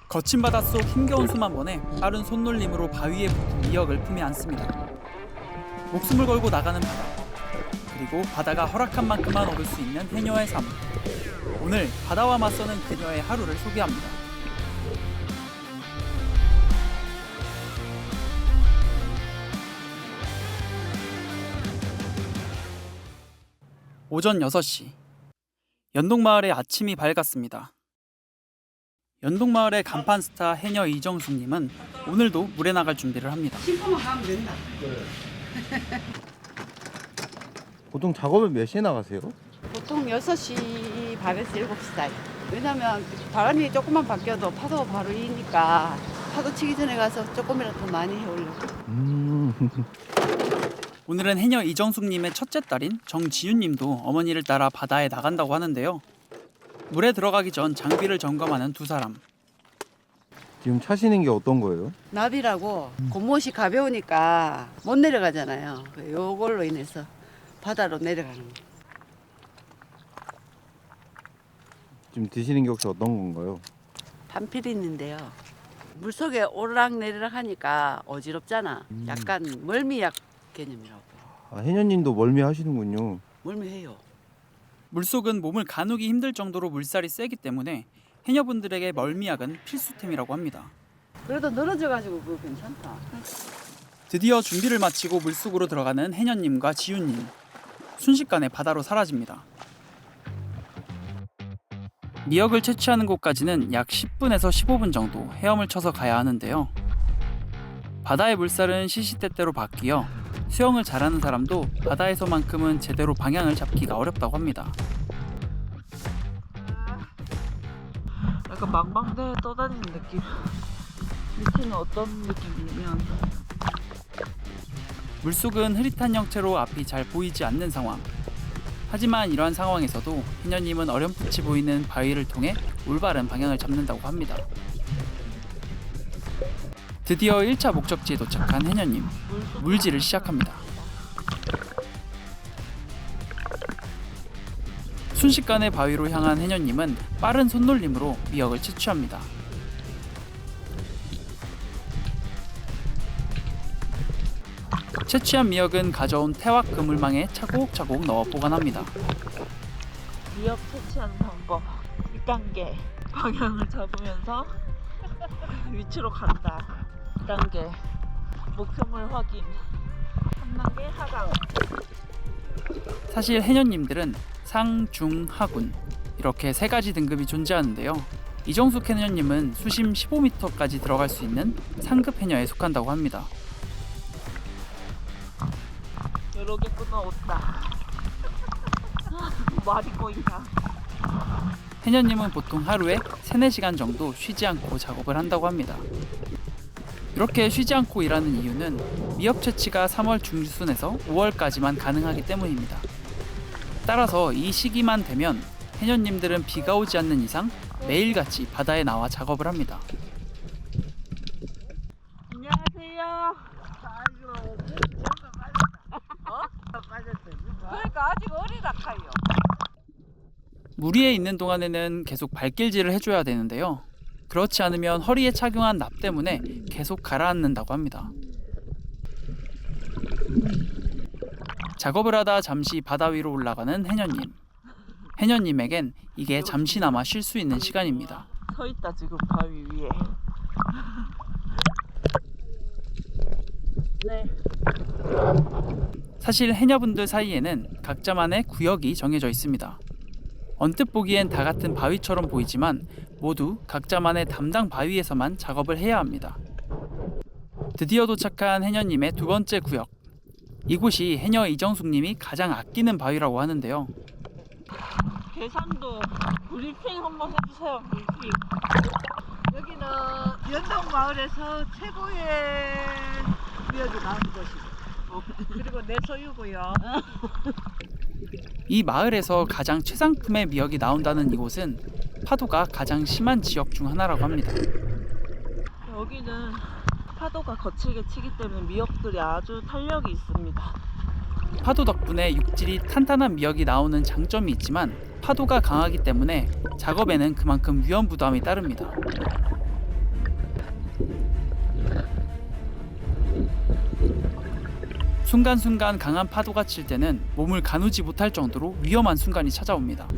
거친 바닷속 힘겨운 숨 한 번에 빠른 손놀림으로 바위에 붙은 미역을 품에 안습니다. 목숨을 걸고 나가는 바다, 그리고 바다가 허락한 만큼만 얻을 수 있는 해녀의 삶. 오늘 바다와 맞서는 그녀의 하루를 소개합니다. 오전 6시, 연동마을의 아침이 밝았습니다. 연동마을의 간판 스타 해녀 이정숙님은 오늘도 물에 나갈 준비를 합니다. 씻고만 가면 된다. 보통 작업을 몇 시에 나가세요? 보통 6시 반에서 7시 사이. 왜냐면 바람이 조금만 바뀌어도 파도가 바로 이니까 파도 치기 전에 가서 조금이라도 더 많이 해오려고. 오늘은 해녀 이정숙님의 첫째 딸인 정지윤님도 어머니를 따라 바다에 나간다고 하는데요. 물에 들어가기 전 장비를 점검하는 두 사람. 지금 차시는 게 어떤 거예요? 나비라고 곰못이 가벼우니까 못 내려가잖아요. 요걸로 인해서 바다로 내려가는 거. 지금 드시는 게 혹시 어떤 건가요? 판필이 있는데요. 물속에 오르락내리락 하니까 어지럽잖아. 약간 멀미약 개념이라고. 아, 해녀님도 멀미 하시는군요. 멀미해요. 물속은 몸을 가누기 힘들 정도로 물살이 세기 때문에 해녀분들에게 멀미약은 필수템이라고 합니다. 그래도 늘어져가지고 그거 괜찮다. 드디어 준비를 마치고 물속으로 들어가는 해녀님과 지윤님. 순식간에 바다로 사라집니다. 미역을 채취하는 곳까지는 약 10분에서 15분 정도 헤엄을 쳐서 가야 하는데요. 바다의 물살은 시시때때로 바뀌어 수영을 잘하는 사람도 바다에서만큼은 제대로 방향을 잡기가 어렵다고 합니다. 약간 망망대해 떠다니는 느낌. 밑에는 어떤 느낌이냐면 물속은 흐릿한 형체로 앞이 잘 보이지 않는 상황. 하지만 이러한 상황에서도 해녀님은 어렴풋이 보이는 바위를 통해 올바른 방향을 잡는다고 합니다. 드디어 1차 목적지에 도착한 해녀님. 물질을 시작합니다. 순식간에 바위로 향한 해녀님은 빠른 손놀림으로 미역을 채취합니다. 채취한 미역은 가져온 태왁 그물망에 차곡차곡 넣어 보관합니다. 미역 채취하는 방법 1단계 방향을 잡으면서 위치로 간다. 2단계 목표물 확인 3단계 하강. 사실 해녀님들은 상, 중, 하군 이렇게 세 가지 등급이 존재하는데요. 이정숙 해녀님은 수심 15m까지 들어갈 수 있는 상급 해녀에 속한다고 합니다. 여러 개 끊어온다. 말이 꼬이냐. 해녀님은 보통 하루에 3-4시간 정도 쉬지 않고 작업을 한다고 합니다. 이렇게 쉬지 않고 일하는 이유는 미역 채취가 3월 중순에서 5월까지만 가능하기 때문입니다. 따라서 이 시기만 되면 해녀님들은 비가 오지 않는 이상 매일같이 바다에 나와 작업을 합니다. 안녕하세요. 그러니까 아직 어리다 카요. 물 위에 있는 동안에는 계속 발길질을 해줘야 되는데요. 그렇지 않으면 허리에 착용한 납 때문에 계속 가라앉는다고 합니다. 작업을 하다 잠시 바다 위로 올라가는 해녀님. 해녀님에겐 이게 잠시나마 쉴 수 있는 시간입니다. 서 있다 지금 바위 위에. 네. 사실 해녀분들 사이에는 각자만의 구역이 정해져 있습니다. 언뜻 보기엔 다 같은 바위처럼 보이지만 모두 각자만의 담당 바위에서만 작업을 해야 합니다. 드디어 도착한 해녀님의 두 번째 구역. 이곳이 해녀 이정숙님이 가장 아끼는 바위라고 하는데요. 계산도 브리핑 한번 해주세요. 브리핑. 여기는 연동 마을에서 최고의 미역이 나온 곳이고 그리고 내 소유고요. 이 마을에서 가장 최상품의 미역이 나온다는 이곳은 파도가 가장 심한 지역 중 하나라고 합니다. 여기는 파도가 거칠게 치기 때문에 미역들이 아주 탄력이 있습니다. 파도 덕분에 육질이 탄탄한 미역이 나오는 장점이 있지만 파도가 강하기 때문에 작업에는 그만큼 위험 부담이 따릅니다. 순간순간 강한 파도가 칠 때는 몸을 가누지 못할 정도로 위험한 순간이 찾아옵니다.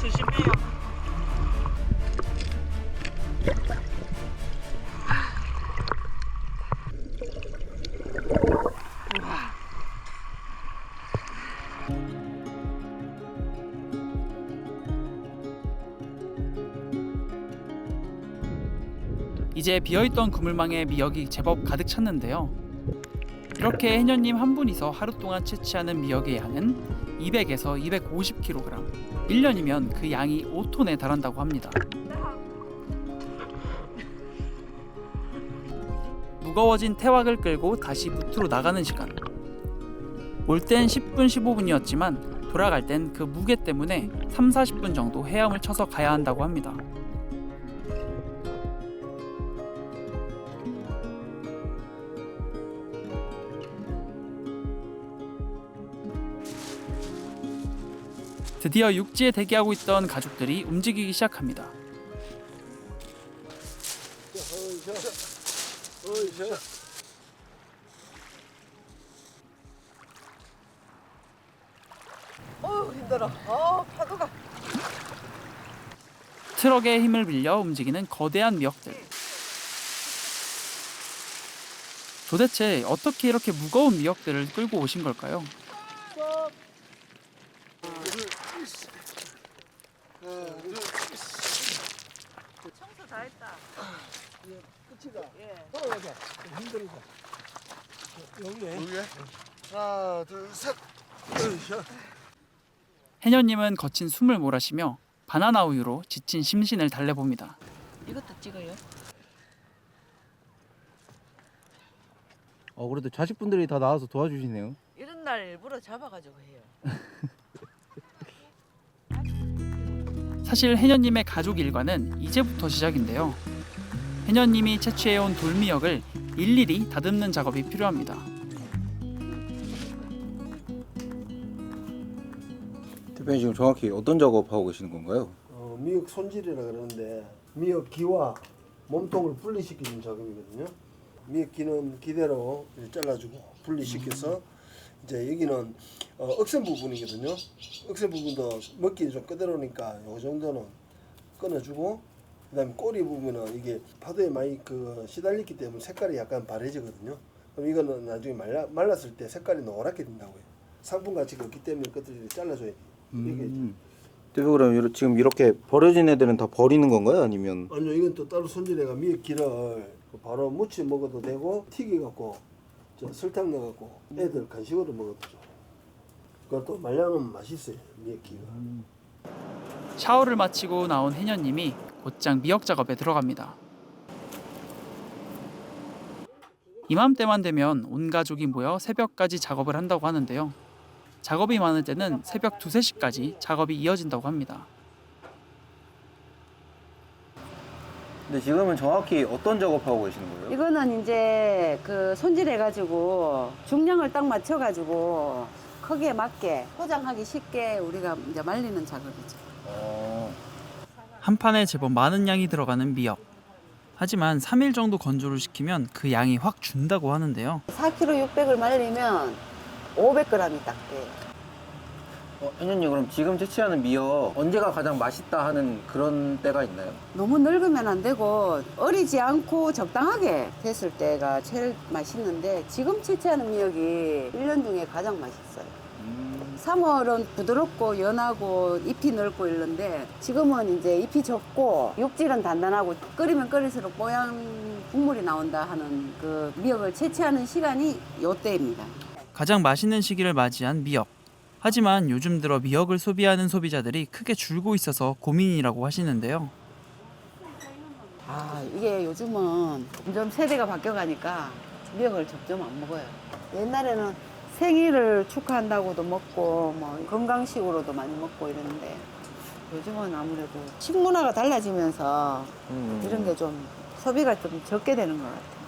조심해요. 이제 비어있던 그물망에 미역이 제법 가득 찼는데요. 이렇게 해녀님 한 분이서 하루 동안 채취하는 미역의 양은 200에서 250kg. 1년이면 그 양이 5톤에 달한다고 합니다. 무거워진 태왁을 끌고 다시 무트로 나가는 시간. 올 땐 10분, 15분이었지만 돌아갈 땐 그 무게 때문에 3, 40분 정도 헤엄을 쳐서 가야 한다고 합니다. 드디어 육지에 대기하고 있던 가족들이 움직이기 시작합니다. 힘들어. 파도가. 트럭의 힘을 빌려 움직이는 거대한 미역들. 도대체 어떻게 이렇게 무거운 미역들을 끌고 오신 걸까요? 청소 다 했다. 끝이다. 돌아가자. 힘들다. 여기에. 하나, 둘, 셋. 해녀님은 거친 숨을 몰아쉬며 바나나 우유로 지친 심신을 달래봅니다. 이것도 찍어요. 그래도 자식분들이 다 나와서 도와주시네요. 이런 날 일부러 잡아가지고 해요. 사실 해녀님의 가족 일과는 이제부터 시작인데요. 해녀님이 채취해온 돌미역을 일일이 다듬는 작업이 필요합니다. 대표님 지금 정확히 어떤 작업하고 계시는 건가요? 미역 손질이라 그러는데 미역 기와 몸통을 분리시키는 작업이거든요. 미역 기는 기대로 잘라주고 분리시켜서 이제 여기는 억센 부분이거든요. 억센 부분도 먹기 좀 끄덕으니까 이 정도는 끊어주고, 그다음에 꼬리 부분은 이게 파도에 많이 시달렸기 때문에 색깔이 약간 바래지거든요. 그럼 이거는 나중에 말랐을 때 색깔이 노랗게 된다고요. 상품가치가 없기 때문에 끝을 잘라줘야 돼요. 대표 그럼 지금 이렇게 버려진 애들은 다 버리는 건가요? 아니면? 아니요, 이건 또 따로 손질해가 미역기를 바로 무치 먹어도 되고 튀겨갖고 설탕 넣어갖고 애들 간식으로 먹어도 좋아요. 그것도 말려놓으면 맛있어요, 미역기가. 샤워를 마치고 나온 해녀님이 곧장 미역 작업에 들어갑니다. 이맘때만 되면 온 가족이 모여 새벽까지 작업을 한다고 하는데요. 작업이 많을 때는 새벽 2, 3시까지 작업이 이어진다고 합니다. 근데 지금은 정확히 어떤 작업하고 계시는 거예요? 이거는 이제 손질해가지고 중량을 딱 맞춰가지고 크기에 맞게 포장하기 쉽게 우리가 이제 말리는 작업이죠. 한 판에 제법 많은 양이 들어가는 미역. 하지만 3일 정도 건조를 시키면 그 양이 확 준다고 하는데요. 4kg 600을 말리면 500g이 딱 돼요. 해녀님 그럼 지금 채취하는 미역 언제가 가장 맛있다 하는 그런 때가 있나요? 너무 늙으면 안 되고 어리지 않고 적당하게 됐을 때가 제일 맛있는데, 지금 채취하는 미역이 1년 중에 가장 맛있어요. 3월은 부드럽고 연하고 잎이 넓고 이런데, 지금은 이제 잎이 적고 육질은 단단하고 끓이면 끓일수록 뽀얀 국물이 나온다 하는 그 미역을 채취하는 시간이 요때입니다. 가장 맛있는 시기를 맞이한 미역. 하지만 요즘 들어 미역을 소비하는 소비자들이 크게 줄고 있어서 고민이라고 하시는데요. 이게 요즘은 점점 세대가 바뀌어가니까 미역을 점점 안 먹어요. 옛날에는 생일을 축하한다고도 먹고 뭐 건강식으로도 많이 먹고 이러는데, 요즘은 아무래도 식문화가 달라지면서 이런 게 좀 소비가 좀 적게 되는 것 같아요.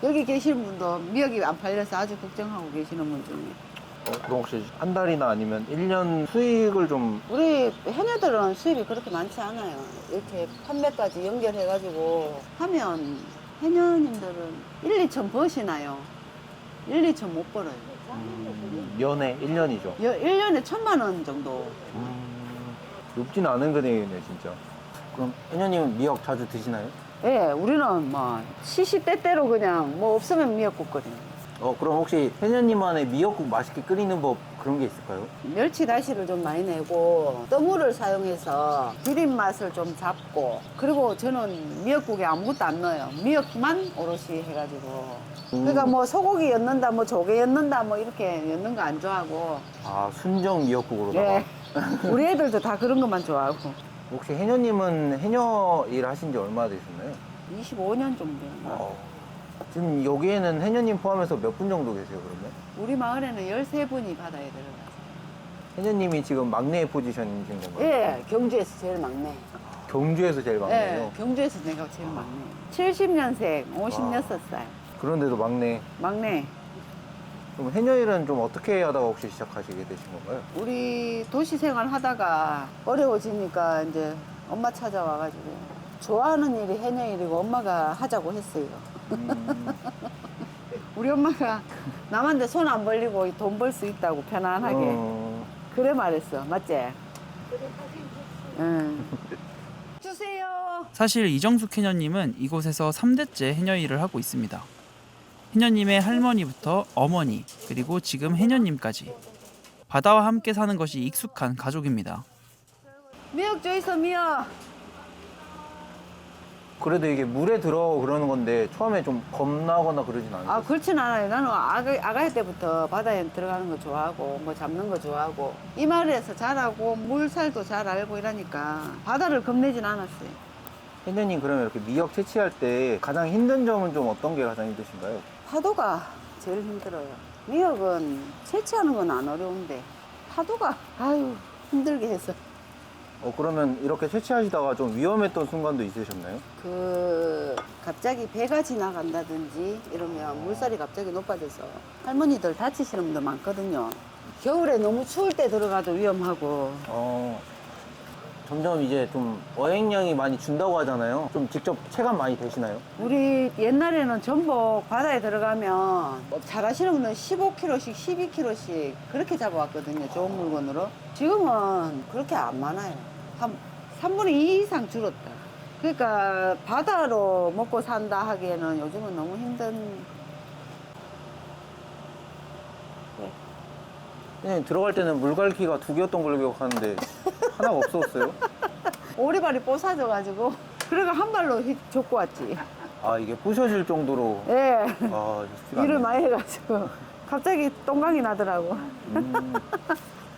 여기 계시는 분도 미역이 안 팔려서 아주 걱정하고 계시는 분 중에 그럼 혹시 한 달이나 아니면 1년 수익을 좀 우리 해녀들은 수입이 그렇게 많지 않아요. 이렇게 판매까지 연결해가지고 하면 해녀님들은 1, 2천 버시나요? 1, 2천 못 벌어요. 연에 1년이죠. 1년에 1,000만 원 정도. 높진 않은 금액이네 진짜. 그럼 혜녀님은 미역 자주 드시나요? 예, 우리는 뭐 시시때때로 그냥 뭐 없으면 미역국 끓여요. 그럼 혹시 혜녀님만의 미역국 맛있게 끓이는 법 그런 게 있을까요? 멸치 다시를 좀 많이 내고 떠물을 사용해서 비린 맛을 좀 잡고, 그리고 저는 미역국에 아무것도 안 넣어요. 미역만 오롯이 해가지고. 그러니까 뭐 소고기 넣는다, 뭐 조개 넣는다, 뭐 이렇게 넣는 거 안 좋아하고. 아 순정 미역국으로다가. 예. 우리 애들도 다 그런 것만 좋아하고. 혹시 혜녀님은 해녀 일 하신 지 얼마나 되셨나요? 25년 정도. 지금 여기에는 혜녀님 포함해서 몇 분 정도 계세요 그러면? 우리 마을에는 13분이 바다에 들어가서. 혜녀님이 지금 막내 포지션이신 건가요? 예, 경주에서 제일 막내. 경주에서 제일 막내요? 예, 경주에서 내가 제일 막내. 70년생, 56살. 그런데도 막내. 막내. 그럼 해녀 일은 좀 어떻게 하다가 혹시 시작하시게 되신 건가요? 우리 도시 생활 하다가 어려워지니까 이제 엄마 찾아와가지고 좋아하는 일이 해녀 일이고 엄마가 하자고 했어요. 우리 엄마가 남한테 손 안 벌리고 돈 벌 수 있다고 편안하게 그래 말했어. 맞지? 응. 주세요. 사실 이정숙 해녀님은 이곳에서 3대째 해녀 일을 하고 있습니다. 해녀님의 할머니부터 어머니, 그리고 지금 해녀님까지 바다와 함께 사는 것이 익숙한 가족입니다. 미역 줘 있어, 미역. 그래도 이게 물에 들어 그러는 건데 처음에 좀 겁나거나 그러진 않아요? 아, 그렇진 않아요. 나는 아가일 때부터 바다에 들어가는 거 좋아하고 뭐 잡는 거 좋아하고 이 마을에서 자라고 물살도 잘 알고 이러니까 바다를 겁내진 않았어요. 혜녀님 그러면 이렇게 미역 채취할 때 가장 힘든 점은 좀 어떤 게 가장 힘드신가요? 파도가 제일 힘들어요. 미역은 채취하는 건 안 어려운데 파도가 아유 힘들게 해서. 그러면 이렇게 채취하시다가 좀 위험했던 순간도 있으셨나요? 갑자기 배가 지나간다든지 이러면 물살이 갑자기 높아져서 할머니들 다치시는 분들 많거든요. 겨울에 너무 추울 때 들어가도 위험하고. 점점 이제 좀 어획량이 많이 준다고 하잖아요. 좀 직접 체감 많이 되시나요? 우리 옛날에는 전복 바다에 들어가면 잘하시는 분은 15kg씩 12kg씩 그렇게 잡아왔거든요. 좋은 물건으로. 지금은 그렇게 안 많아요. 한 3분의 2 이상 줄었다. 그러니까 바다로 먹고 산다 하기에는 요즘은 너무 힘든. 그냥 들어갈 때는 물갈퀴가 2개였던 걸로 기억하는데 하나가 없었어요? 오리발이 뽀사져가지고 그래가 한 발로 줬고 왔지. 아 이게 부셔질 정도로. 예. 아 쉽지가 일을 않네요. 많이 해가지고 갑자기 똥강이 나더라고.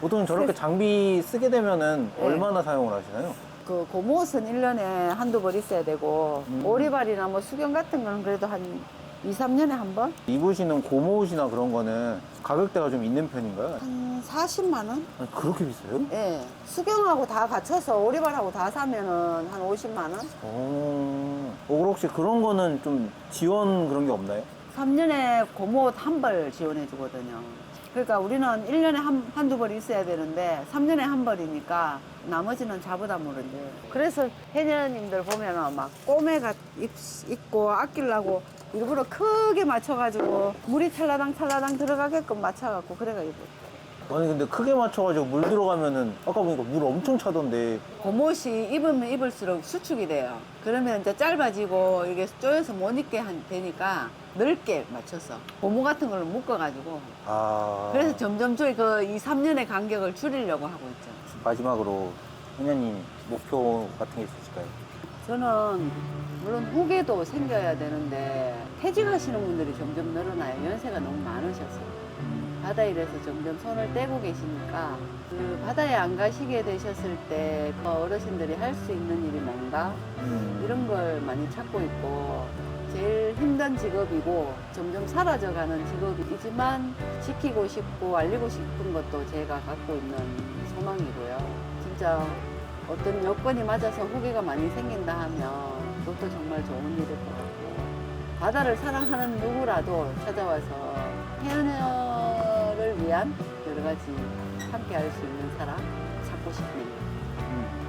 보통 저렇게 장비 쓰게 되면은 네. 얼마나 사용을 하시나요? 그 고무옷은 1년에 한두 벌 있어야 되고 오리발이나 뭐 수경 같은 거는 그래도 한 2, 3년에 한 번? 입으시는 고무옷이나 그런 거는 가격대가 좀 있는 편인가요? 한 40만 원? 아니, 그렇게 비싸요? 예. 수경하고 다 갖춰서 오리발하고 다 사면은 한 50만 원? 그럼 혹시 그런 거는 좀 지원 그런 게 없나요? 3년에 고무옷 한 벌 지원해 주거든요. 그러니까 우리는 1년에 한두 벌 있어야 되는데 3년에 한 벌이니까 나머지는 자부담으로 이제. 그래서 해녀님들 보면은 막 꼬매가 입고 아끼려고 일부러 크게 맞춰가지고 물이 찰라당 들어가게끔 맞춰갖고 그래가 입어. 아니 근데 크게 맞춰가지고 물 들어가면은 아까 보니까 물 엄청 차던데. 고무옷이 입으면 입을수록 수축이 돼요. 그러면 이제 짧아지고 이게 쪼여서 못 입게 되니까 넓게 맞춰서 고무 같은 걸로 묶어가지고 그래서 점점 그 2, 3년의 간격을 줄이려고 하고 있죠. 마지막으로 혜녀님 목표 같은 게 있으실까요? 저는 물론 후계도 생겨야 되는데 퇴직하시는 분들이 점점 늘어나요. 연세가 너무 많으셔서. 바다 일에서 점점 손을 떼고 계시니까 그 바다에 안 가시게 되셨을 때 그 어르신들이 할 수 있는 일이 뭔가 이런 걸 많이 찾고 있고 제일 힘든 직업이고 점점 사라져가는 직업이지만 지키고 싶고 알리고 싶은 것도 제가 갖고 있는 소망이고요. 진짜 어떤 여건이 맞아서 후기가 많이 생긴다 하면 그것도 정말 좋은 일일 것 같고 바다를 사랑하는 누구라도 찾아와서 해녀를 위한 가지 함께 할 수 있는 사람 찾고 싶네요.